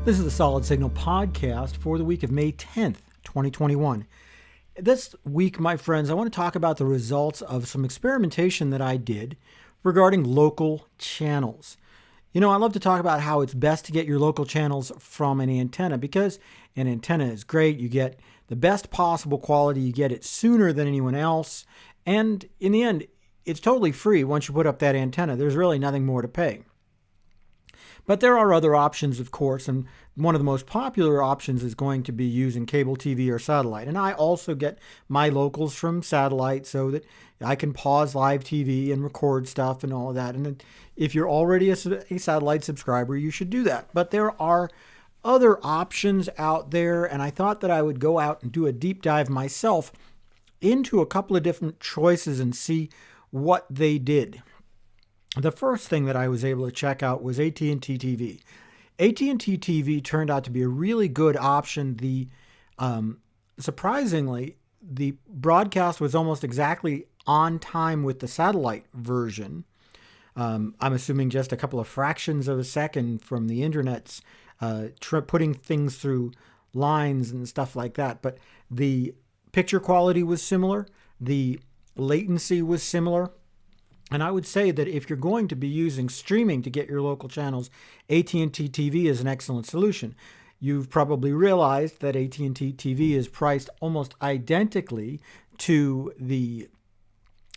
This is the Solid Signal podcast for the week of May 10th, 2021. This week, my friends, I want to talk about the results of some experimentation that I did regarding local channels. You know, I love to talk about how it's best to get your local channels from an antenna because an antenna is great. You get the best possible quality. You get it sooner than anyone else. And in the end, it's totally free once you put up that antenna. There's really nothing more to pay. But there are other options, of course, and one of the most popular options is going to be using cable TV or satellite. And I also get my locals from satellite so that I can pause live TV and record stuff and all of that. And if you're already a satellite subscriber, you should do that. But there are other options out there, and I thought that I would go out and do a deep dive myself into a couple of different choices and see what they did. The first thing that I was able to check out was AT&T TV. AT&T TV turned out to be a really good option. Surprisingly, the broadcast was almost exactly on time with the satellite version. I'm assuming just a couple of fractions of a second from the internet's putting things through lines and stuff like that. But the picture quality was similar. The latency was similar. And I would say that if you're going to be using streaming to get your local channels, AT&T TV is an excellent solution. You've probably realized that AT&T TV is priced almost identically to the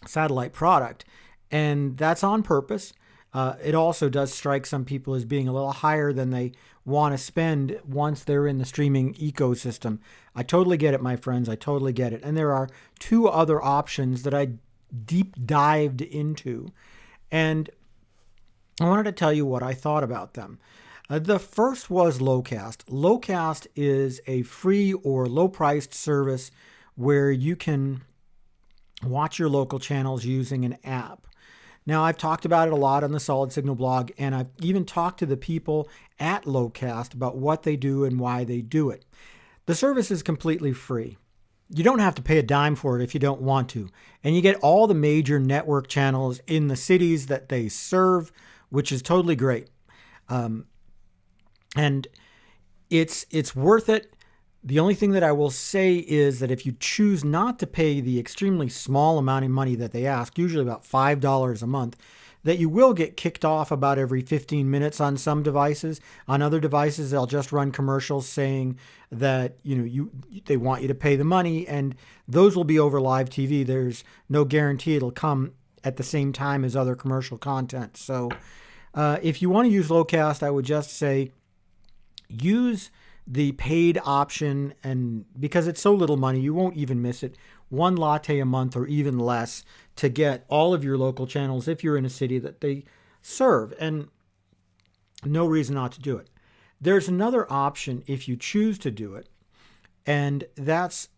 satellite product, and that's on purpose. It also does strike some people as being a little higher than they want to spend once they're in the streaming ecosystem. I totally get it, my friends. I totally get it. And there are two other options that I deep dived into, and I wanted to tell you what I thought about them. The first was LowCast. LowCast is a free or low-priced service where you can watch your local channels using an app. Now, I've talked about it a lot on the Solid Signal blog, and I've even talked to the people at LowCast about what they do and why they do it. The service is completely free. You don't have to pay a dime for it if you don't want to. And you get all the major network channels in the cities that they serve, which is totally great. And it's worth it. The only thing that I will say is that if you choose not to pay the extremely small amount of money that they ask, usually about $5 a month, that you will get kicked off about every 15 minutes on some devices. On other devices, they'll just run commercials saying that they want you to pay the money, and those will be over live TV. There's no guarantee it'll come at the same time as other commercial content. So if you want to use LowCast, I would just say use the paid option, and because it's so little money, you won't even miss it. One latte a month or even less to get all of your local channels if you're in a city that they serve, and no reason not to do it. There's another option if you choose to do it, and that's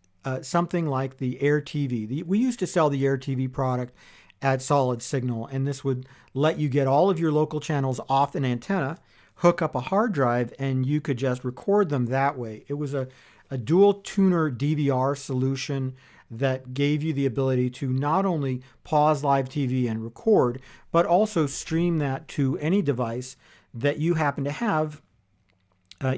something like the Air TV. We used to sell the Air TV product at Solid Signal, and this would let you get all of your local channels off an antenna, hook up a hard drive, and you could just record them that way. It was a dual tuner DVR solution that gave you the ability to not only pause live TV and record, but also stream that to any device that you happen to have,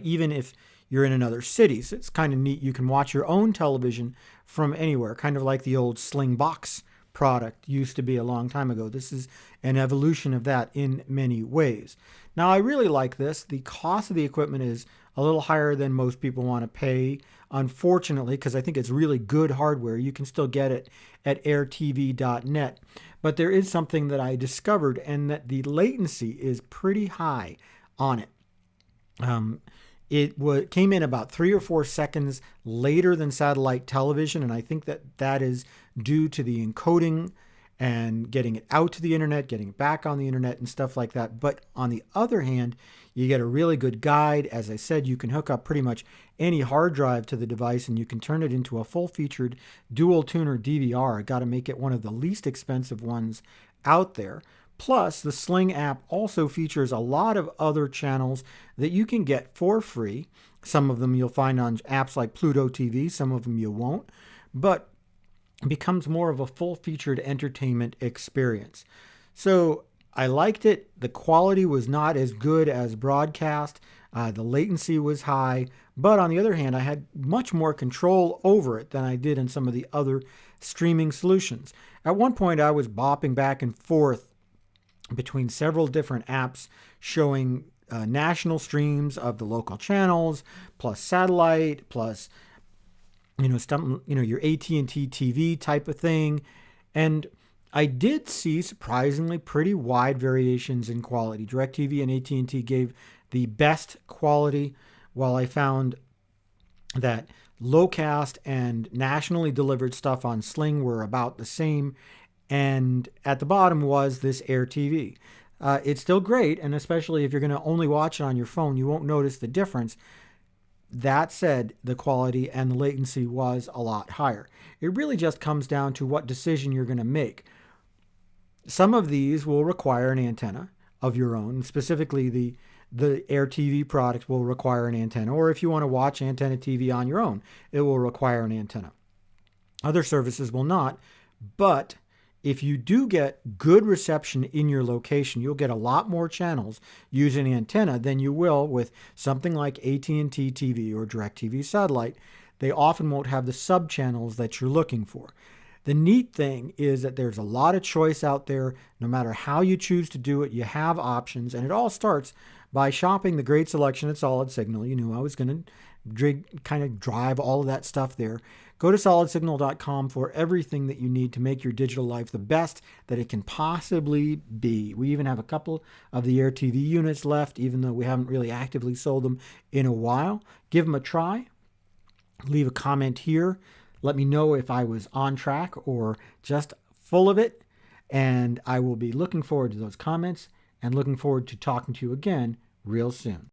even if you're in another city. So it's kind of neat. You can watch your own television from anywhere, kind of like the old Sling Box product used to be a long time ago. This is an evolution of that in many ways. Now, I really like this. The cost of the equipment is a little higher than most people want to pay, unfortunately, because I think it's really good hardware. You can still get it at airtv.net. But there is something that I discovered, and that the latency is pretty high on it. It came in about 3 or 4 seconds later than satellite television, and I think that is due to the encoding and getting it out to the internet, getting it back on the internet and stuff like that. But on the other hand, you get a really good guide. As I said, you can hook up pretty much any hard drive to the device, and you can turn it into a full-featured dual tuner DVR. I got to make it one of the least expensive ones out there. Plus, the Sling app also features a lot of other channels that you can get for free. Some of them you'll find on apps like Pluto TV, some of them you won't. But it becomes more of a full-featured entertainment experience. So I liked it. The quality was not as good as broadcast. The latency was high, but on the other hand, I had much more control over it than I did in some of the other streaming solutions. At one point, I was bopping back and forth between several different apps showing national streams of the local channels, plus satellite, plus your AT&T TV type of thing, and I did see surprisingly pretty wide variations in quality. DirecTV and AT&T gave the best quality, while I found that LowCast and nationally delivered stuff on Sling were about the same. And at the bottom was this Air TV. It's still great, and especially if you're going to only watch it on your phone, you won't notice the difference. That said, the quality and the latency was a lot higher. It really just comes down to what decision you're going to make. Some of these will require an antenna of your own. Specifically, the Air TV product will require an antenna. Or if you want to watch antenna TV on your own, it will require an antenna. Other services will not. But if you do get good reception in your location, you'll get a lot more channels using antenna than you will with something like AT&T TV or DirecTV satellite. They often won't have the sub channels that you're looking for. The neat thing is that there's a lot of choice out there. No matter how you choose to do it, you have options, and it all starts by shopping the great selection at Solid Signal. You knew I was going to kind of drive all of that stuff there. Go to solidsignal.com for everything that you need to make your digital life the best that it can possibly be. We even have a couple of the Air TV units left, even though we haven't really actively sold them in a while. Give them a try. Leave a comment here. Let me know if I was on track or just full of it. And I will be looking forward to those comments and looking forward to talking to you again real soon.